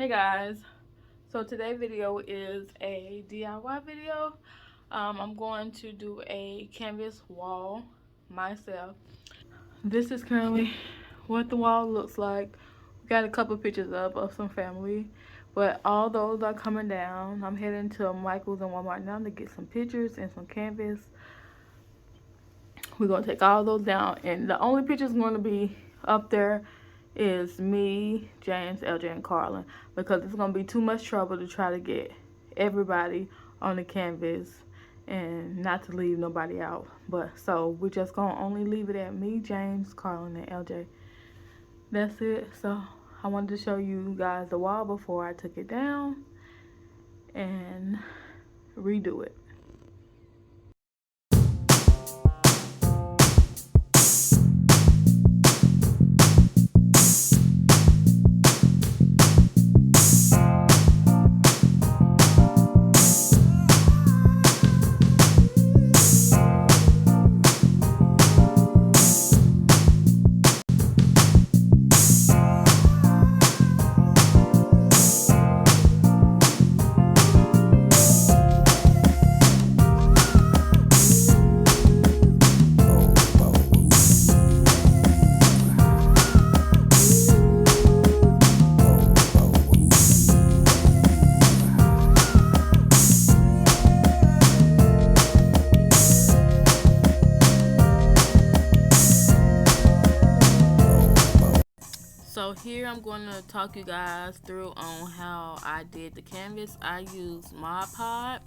Hey guys, so today's video is a DIY video. I'm going to do a canvas wall myself. This is currently what the wall looks like. We got a couple pictures up of some family, but all those are coming down. I'm heading to Michael's and Walmart now to get some pictures and some canvas. We're going to take all those down, and the only pictures going to be up there is me, James, LJ, and Carlin, because it's going to be too much trouble to try to get everybody on the canvas and not to leave nobody out. But so we're just going to only leave it at me, James, Carlin, and LJ. That's it. So I wanted to show you guys the wall before I took it down and redo it. So here I'm going to talk you guys through on how I did the canvas. I used Mod Podge.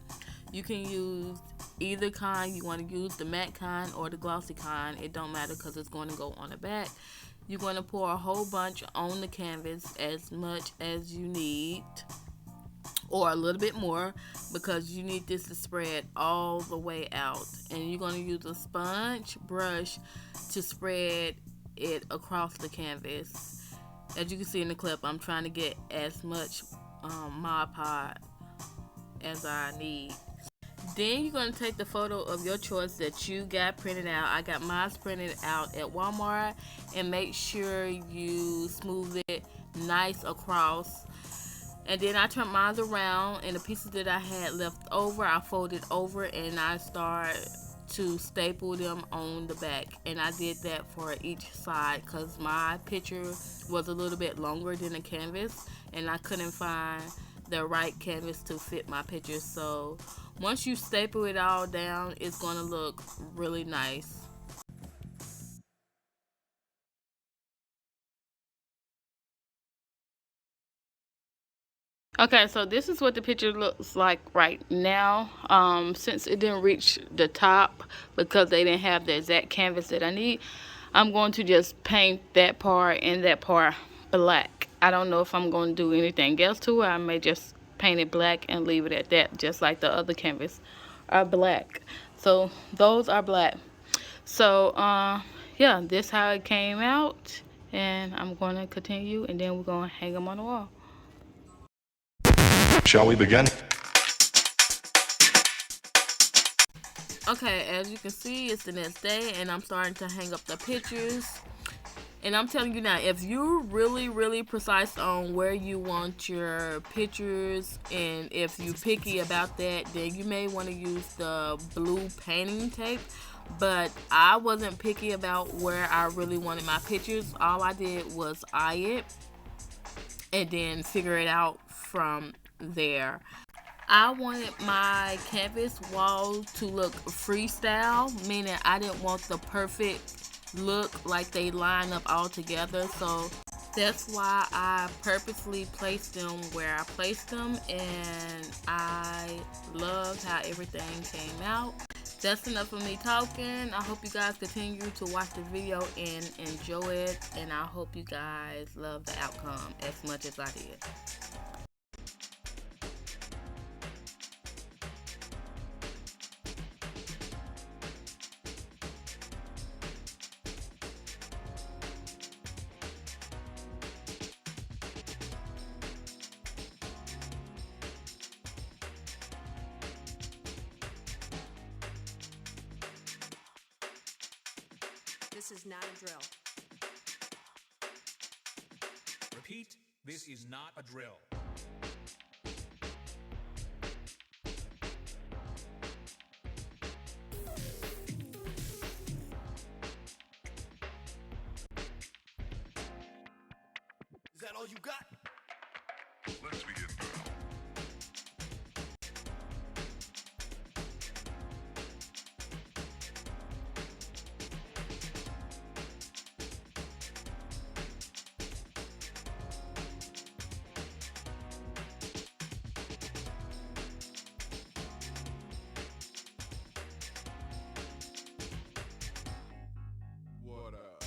You can use either kind. You want to use the matte kind or the glossy kind. It don't matter because it's going to go on the back. You're going to pour a whole bunch on the canvas, as much as you need, or a little bit more, because you need this to spread all the way out. And you're going to use a sponge brush to spread it across the canvas. As you can see in the clip, I'm trying to get as much Mod Podge as I need. Then you're going to take the photo of your choice that you got printed out. I got mine printed out at Walmart, and make sure you smooth it nice across. And then I turned mine around, and the pieces that I had left over, I folded over and I started to staple them on the back. And I did that for each side because my picture was a little bit longer than the canvas, and I couldn't find the right canvas to fit my picture. So once you staple it all down, it's going to look really nice. Okay, so this is what the picture looks like right now. Since it didn't reach the top because they didn't have the exact canvas that I need, I'm going to just paint that part and that part black. I don't know if I'm going to do anything else to it. I may just paint it black and leave it at that, just like the other canvas are black. So those are black. So yeah, this how it came out, and I'm going to continue, and then we're going to hang them on the wall. Shall we begin? Okay, as you can see, it's the next day, and I'm starting to hang up the pictures. And I'm telling you now, if you're really precise on where you want your pictures, and if you're picky about that, then you may want to use the blue painting tape. But I wasn't picky about where I really wanted my pictures. All I did was eye it and then figure it out from there. I wanted my canvas wall to look freestyle, meaning I didn't want the perfect look like they line up all together. So that's why I purposely placed them where I placed them, and I love how everything came out. That's enough of me talking. I hope you guys continue to watch the video and enjoy it, and I hope you guys love the outcome as much as I did. This is not a drill. Repeat, this is not a drill. all you got? Let's begin now. What up?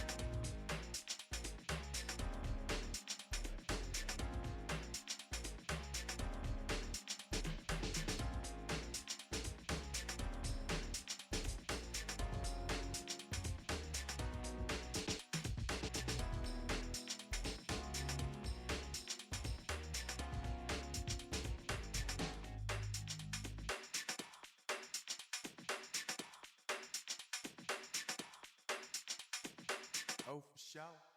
Oh, for sure.